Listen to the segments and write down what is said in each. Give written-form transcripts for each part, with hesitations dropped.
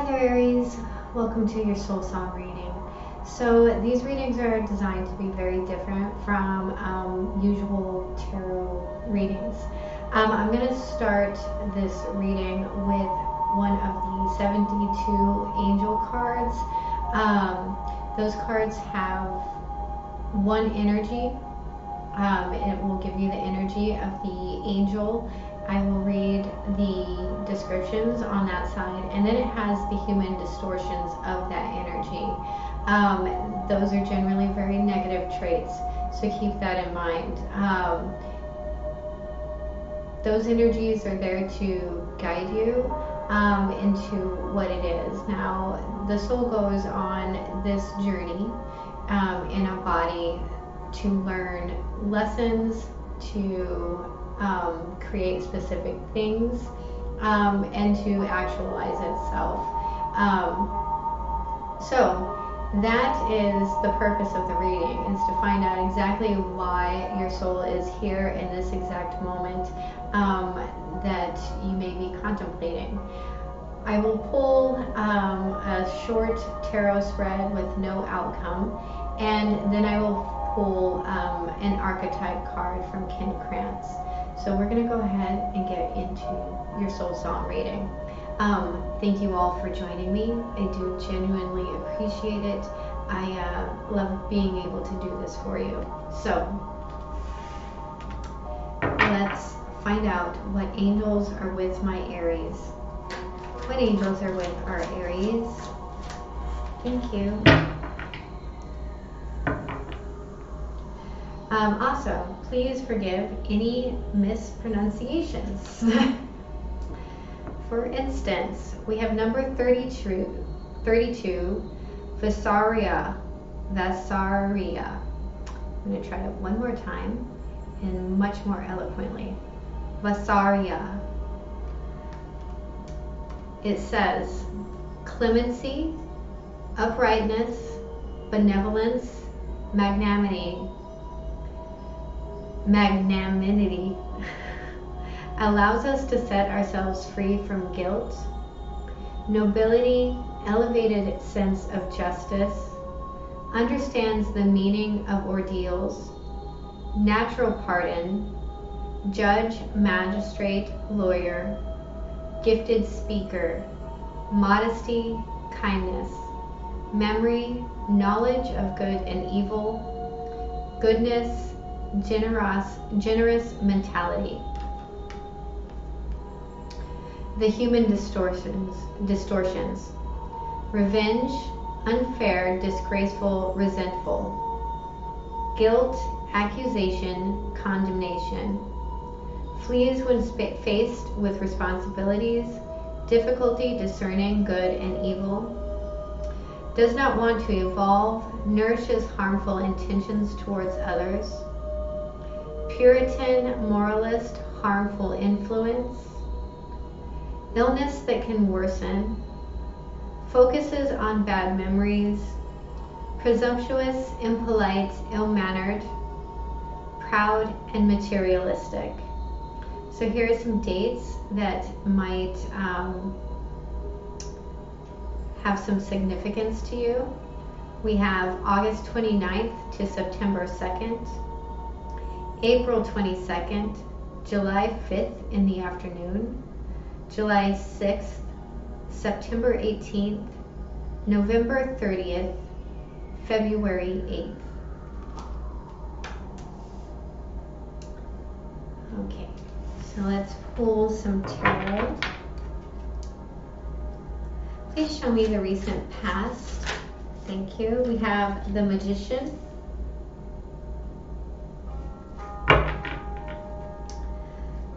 there, Aries. Welcome to your soul song reading. So these readings are designed to be very different from usual tarot readings. I'm going to start this reading with one of the 72 angel cards. Those cards have one energy. It will give you the energy of the angel. I will read the descriptions on that side, and then it has the human distortions of that energy. Those are generally very negative traits, so keep that in mind. Those energies are there to guide you into what it is. Now, the soul goes on this journey in a body to learn lessons, to create specific things, and to actualize itself. So that is the purpose of the reading, is to find out exactly why your soul is here in this exact moment that you may be contemplating. I will pull a short tarot spread with no outcome, and then I will pull an archetype card from Ken Krantz. So we're going to go ahead and get into your soul song reading. Thank you all for joining me. I do genuinely appreciate it. I love being able to do this for you. So let's find out what angels are with my Aries. What angels are with our Aries? Thank you. Also, please forgive any mispronunciations. For instance, we have number 32, Vasaria. I'm going to try it one more time and much more eloquently. Vasaria. It says clemency, uprightness, benevolence, magnanimity allows us to set ourselves free from guilt, nobility, elevated sense of justice, understands the meaning of ordeals, natural pardon, judge, magistrate, lawyer, gifted speaker, modesty, kindness, memory, knowledge of good and evil, goodness, generous mentality. The human distortions. Revenge, unfair, disgraceful, resentful. Guilt, accusation, condemnation. Flees when faced with responsibilities. Difficulty discerning good and evil. Does not want to evolve. Nourishes harmful intentions towards others. Puritan, moralist, harmful influence. Illness that can worsen. Focuses on bad memories. Presumptuous, impolite, ill-mannered. Proud and materialistic. So here are some dates that might have some significance to you. We have August 29th to September 2nd. April 22nd, July 5th in the afternoon, July 6th, September 18th, November 30th, February 8th. Okay, so let's pull some tarot. Please show me the recent past. Thank you. We have the Magician.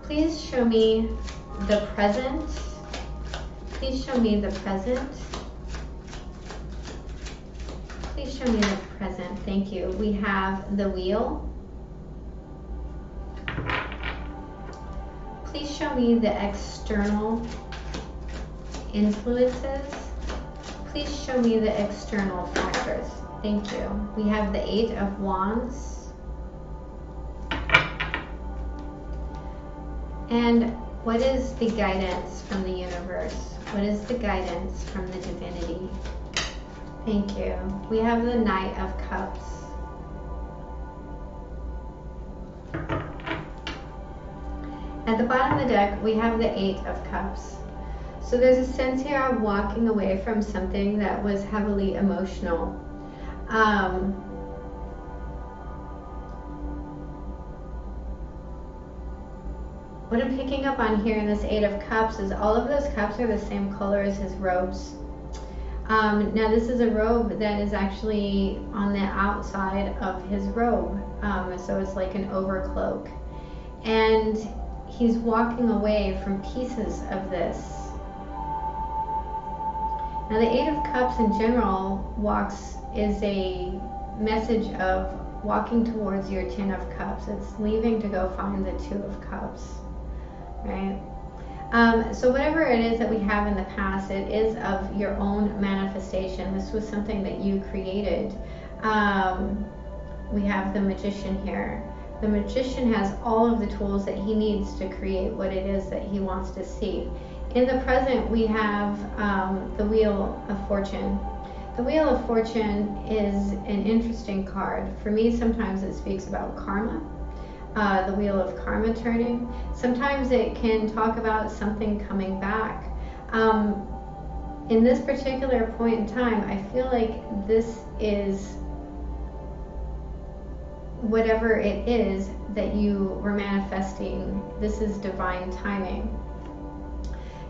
Please show me the present. Please show me the present. Please show me the present. Thank you. We have the Wheel. Please show me the external influences. Please show me the external factors. Thank you. We have the 8 of Wands. And what is the guidance from the universe What is the guidance from the divinity? Thank you. We have the Knight of Cups. At the bottom of the deck, we have the Eight of Cups. So there's a sense here of walking away from something that was heavily emotional. What I'm picking up on here in this Eight of Cups is all of those cups are the same color as his robes. Now this is a robe that is actually on the outside of his robe, so it's like an overcloak. And he's walking away from pieces of this. Now the Eight of Cups in general is a message of walking towards your Ten of Cups. It's leaving to go find the Two of Cups, right? So whatever it is that we have in the past, it is of your own manifestation. This was something that you created. We have the Magician here. The Magician has all of the tools that he needs to create what it is that he wants to see. In the present, we have the Wheel of Fortune. The Wheel of Fortune is an interesting card. For me, sometimes it speaks about karma. The wheel of karma turning. Sometimes it can talk about something coming back. In this particular point in time, I feel like this is whatever it is that you were manifesting. This is divine timing.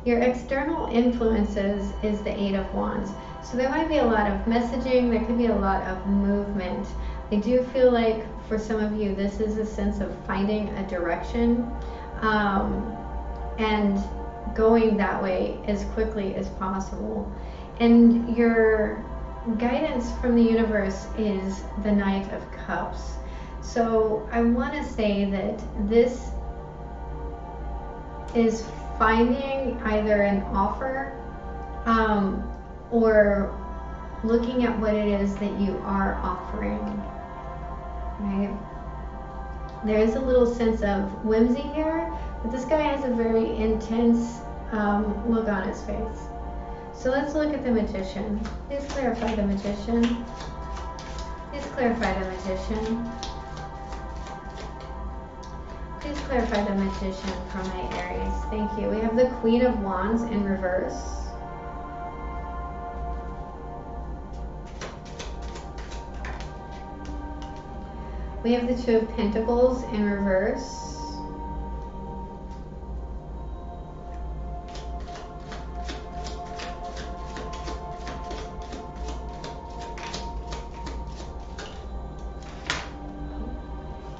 Your external influences is the Eight of Wands. So there might be a lot of messaging, there could be a lot of movement. I do feel like for some of you, this is a sense of finding a direction and going that way as quickly as possible. And your guidance from the universe is the Knight of Cups. So I want to say that this is finding either an offer or looking at what it is that you are offering. Right? There is a little sense of whimsy here, but this guy has a very intense look on his face. So let's look at the Magician. Please clarify the Magician. Please clarify the Magician. Please clarify the Magician for my Aries. Thank you. We have the Queen of Wands in reverse. We have the Two of Pentacles in reverse.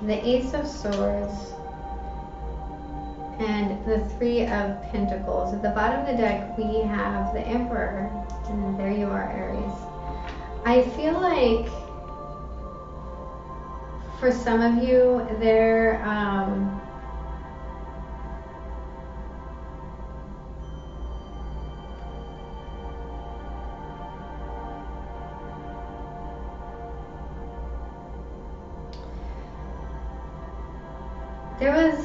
The Ace of Swords and the Three of Pentacles. At the bottom of the deck, we have the Emperor, and there you are, Aries. I feel like for some of you, there was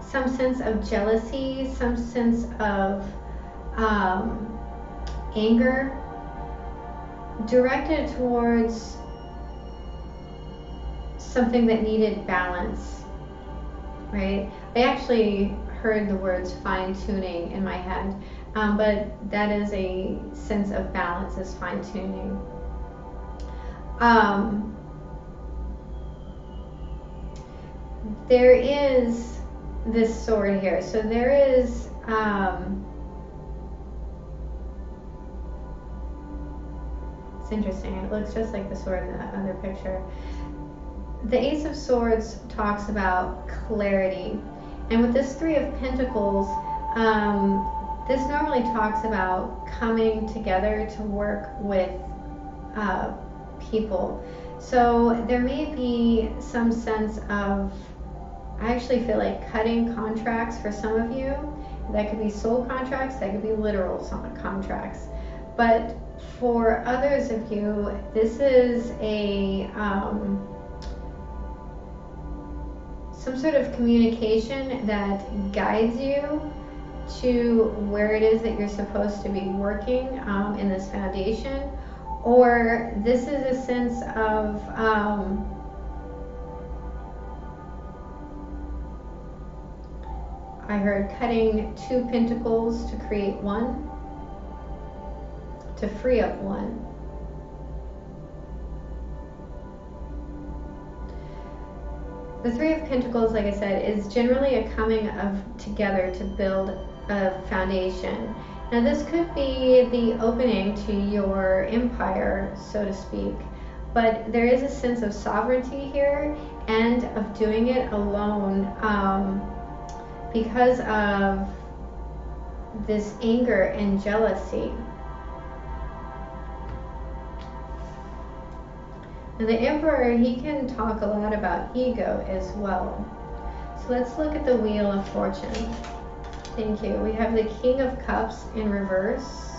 some sense of jealousy, some sense of anger directed towards something that needed balance, right? I actually heard the words fine-tuning in my head, but that is a sense of balance, is fine-tuning. There is this sword here, so there is it's interesting, it looks just like the sword in the other picture. The Ace of Swords talks about clarity, and with this Three of Pentacles, this normally talks about coming together to work with people. So there may be some sense of, I actually feel like cutting contracts for some of you. That could be soul contracts, that could be literal contracts. But for others of you, this is a some sort of communication that guides you to where it is that you're supposed to be working in this foundation, or this is a sense of I heard cutting 2 pentacles to create 1, to free up 1. The 3 of Pentacles, like I said, is generally a coming of together to build a foundation. Now this could be the opening to your empire, so to speak, but there is a sense of sovereignty here and of doing it alone because of this anger and jealousy. And the Emperor, he can talk a lot about ego as well. So let's look at the Wheel of Fortune. Thank you. We have the King of Cups in reverse.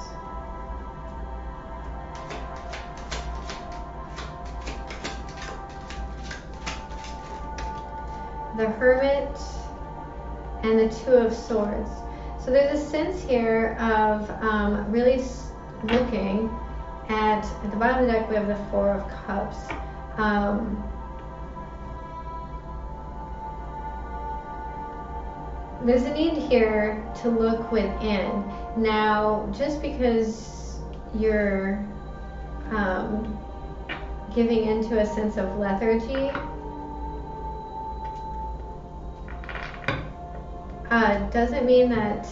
The Hermit and the 2 of Swords. So there's a sense here of really looking at the bottom of the deck. We have the 4 of Cups. There's a need here to look within. Now, just because you're giving into a sense of lethargy doesn't mean that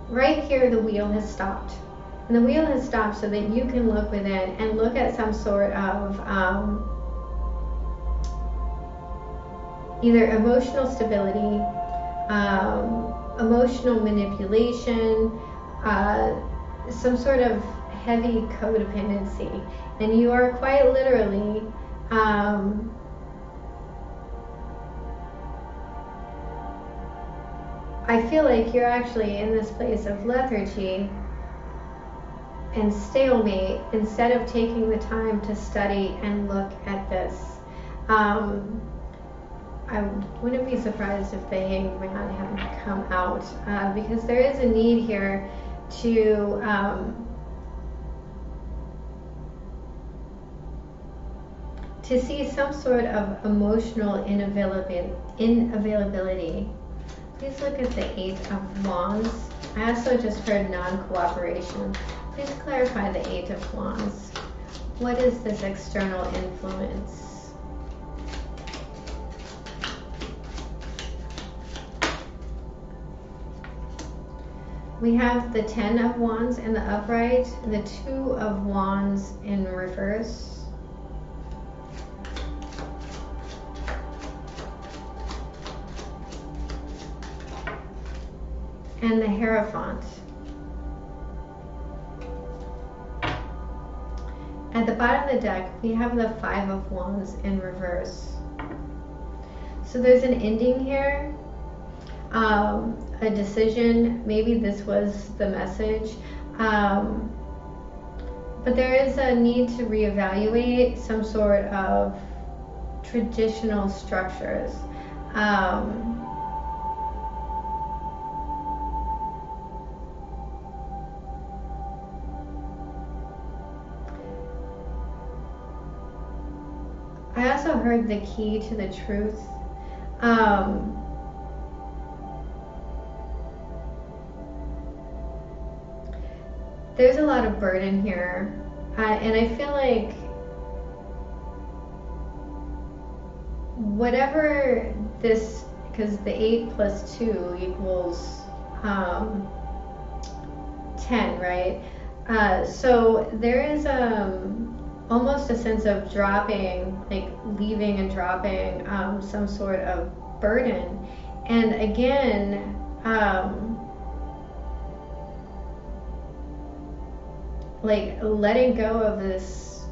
right here the wheel has stopped. And the wheel has stopped so that you can look within and look at some sort of either emotional stability, emotional manipulation, some sort of heavy codependency. And you are quite literally I feel like you're actually in this place of lethargy and stalemate instead of taking the time to study and look at this. I wouldn't be surprised if the Hangman hadn't come out because there is a need here to see some sort of emotional inavailability. Please look at the 8 of Wands. I also just heard non-cooperation. Please clarify the 8 of Wands. What is this external influence? We have the 10 of Wands in the upright, and the 2 of Wands in reverse. And the Hierophant. At the bottom of the deck, we have the 5 of Wands in reverse. So there's an ending here, a decision. Maybe this was the message. But there is a need to reevaluate some sort of traditional structures. I also heard the key to the truth. There's a lot of burden here, and I feel like whatever this, because the 8 plus 2 equals 10, right? So there is almost a sense of dropping, like leaving and dropping some sort of burden. And again, like letting go of this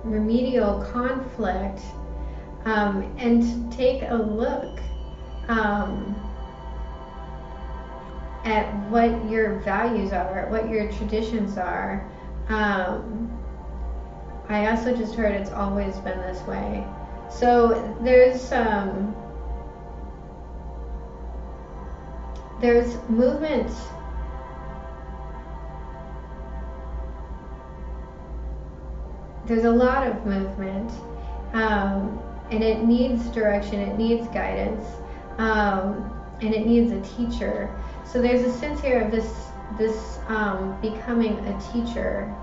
remedial conflict and take a look at what your values are, what your traditions are. I also just heard it's always been this way. So there's movement. There's a lot of movement, and it needs direction, it needs guidance, and it needs a teacher. So there's a sense here of this becoming a teacher,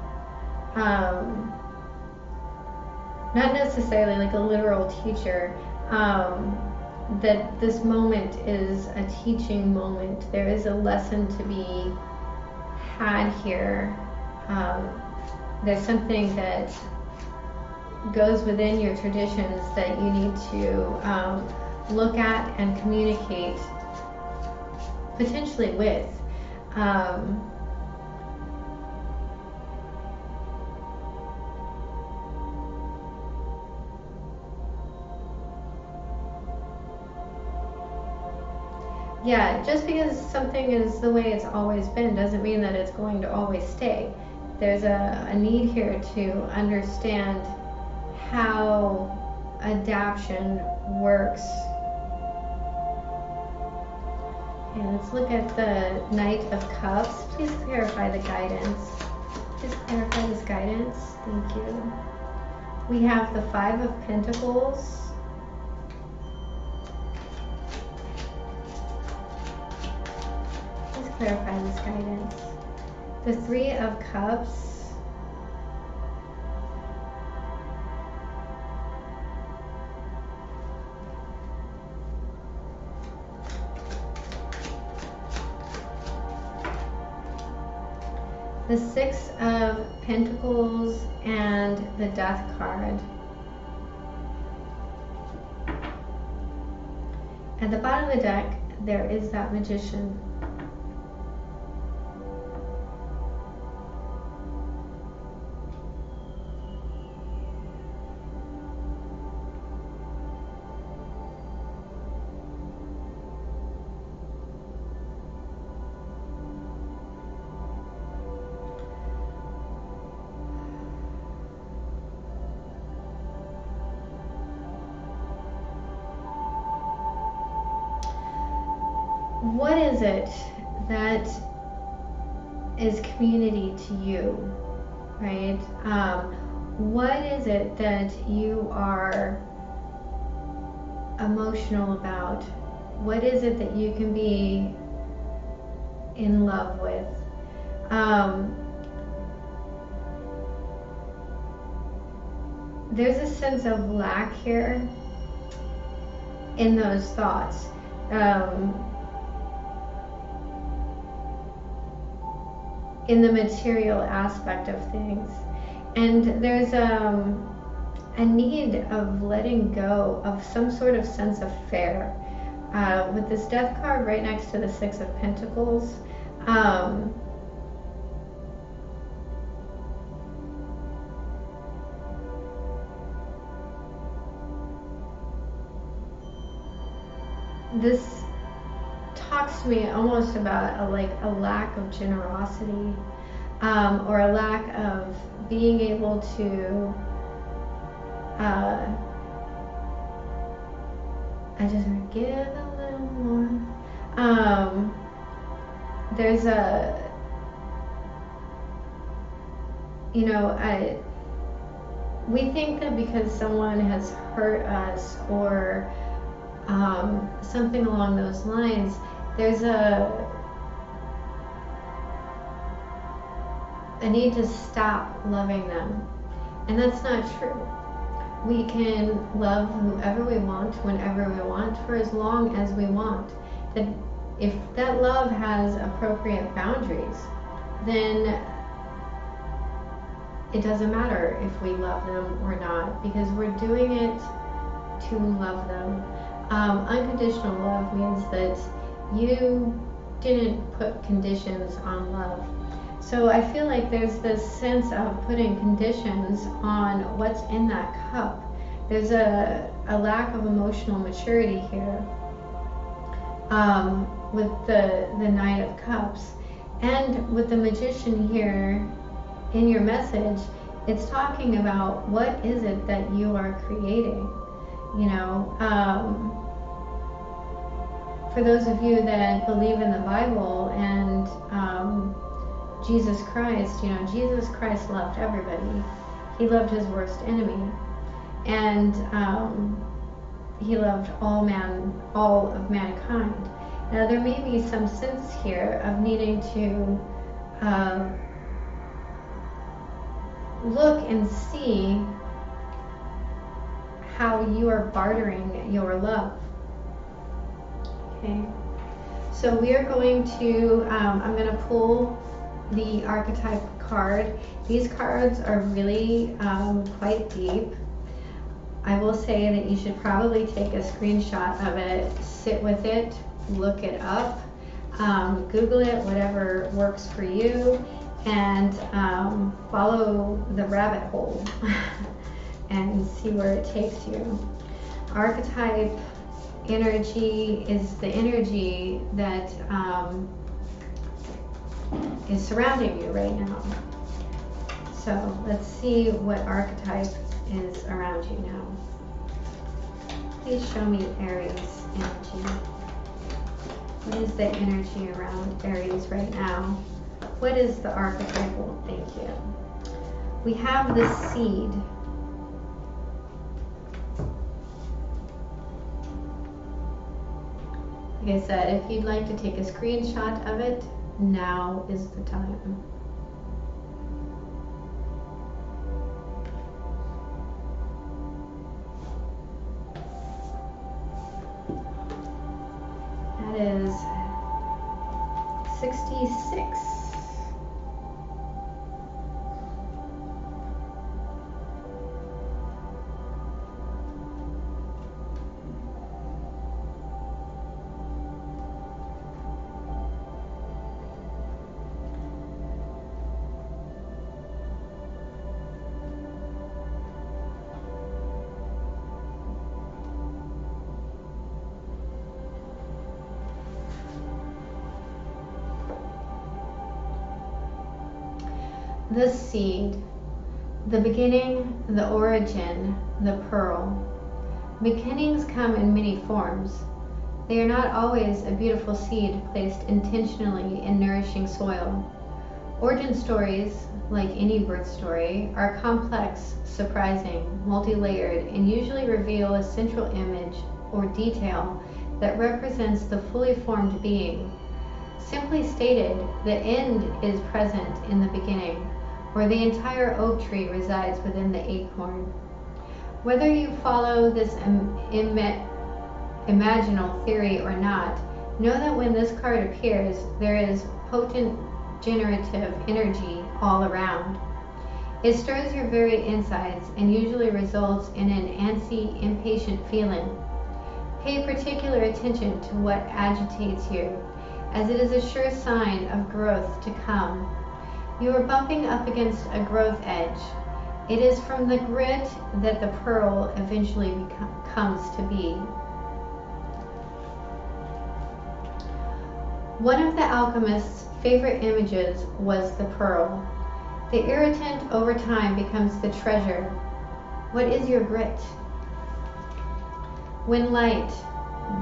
not necessarily like a literal teacher, that this moment is a teaching moment. There is a lesson to be had here. There's something that goes within your traditions that you need to look at and communicate potentially with. Yeah, just because something is the way it's always been doesn't mean that it's going to always stay. There's a need here to understand how adaptation works. And let's look at the Knight of Cups. Please clarify the guidance. Please clarify this guidance. Thank you. We have the Five of Pentacles. Please clarify this guidance. The Three of Cups. The Six of Pentacles and the Death card. At the bottom of the deck, there is that Magician. What is it that is community to you, right? What is it that you are emotional about? What is it that you can be in love with? There's a sense of lack here in those thoughts. In the material aspect of things. And there's a need of letting go of some sort of sense of fair. With this Death card right next to the Six of Pentacles, this talks to me almost about a lack of generosity, or a lack of being able to I just want to give a little more. There's a, we think that because someone has hurt us or something along those lines, there's a need to stop loving them. And that's not true. We can love whoever we want, whenever we want, for as long as we want. That if that love has appropriate boundaries, then it doesn't matter if we love them or not, because we're doing it to love them. Unconditional love means that you didn't put conditions on love. So I feel like there's this sense of putting conditions on what's in that cup. There's a lack of emotional maturity here with the Knight of Cups. And with the Magician here in your message, it's talking about what is it that you are creating. You know, for those of you that believe in the Bible and Jesus Christ, you know, Jesus Christ loved everybody. He loved his worst enemy, and he loved all of mankind. Now there may be some sense here of needing to look and see how you are bartering your love. Okay, so we are going to, I'm going to pull the archetype card. These cards are really quite deep. I will say that you should probably take a screenshot of it, sit with it, look it up, Google it, whatever works for you, and follow the rabbit hole and see where it takes you. Archetype energy is the energy that is surrounding you right now. So let's see what archetype is around you now. Please show me Aries energy. What is the energy around Aries right now? What is the archetypal? Thank you. We have the seed. Like I said, if you'd like to take a screenshot of it, now is the time. That is 66. The seed, the beginning, the origin, the pearl. Beginnings come in many forms. They are not always a beautiful seed placed intentionally in nourishing soil. Origin stories, like any birth story, are complex, surprising, multi-layered, and usually reveal a central image or detail that represents the fully formed being. Simply stated, the end is present in the beginning, where the entire oak tree resides within the acorn. Whether you follow this imaginal theory or not, know that when this card appears, there is potent generative energy all around. It stirs your very insides and usually results in an antsy, impatient feeling. Pay particular attention to what agitates you, as it is a sure sign of growth to come. You are bumping up against a growth edge. It is from the grit that the pearl eventually comes to be. One of the alchemist's favorite images was the pearl. The irritant over time becomes the treasure. What is your grit? When light,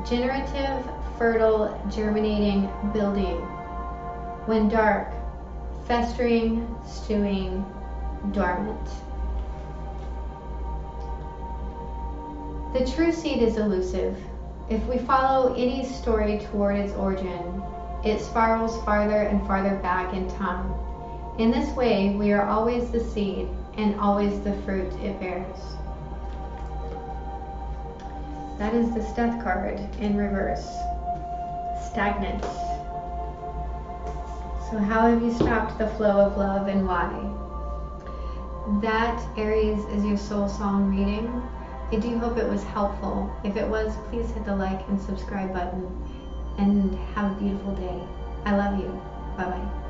generative, fertile, germinating, building. When dark, festering, stewing, dormant. The true seed is elusive. If we follow any story toward its origin, it spirals farther and farther back in time. In this way, we are always the seed and always the fruit it bears. That is the Death card in reverse. Stagnant. So how have you stopped the flow of love and why? That, Aries, is your soul song reading. I do hope it was helpful. If it was, please hit the like and subscribe button. And have a beautiful day. I love you. Bye-bye.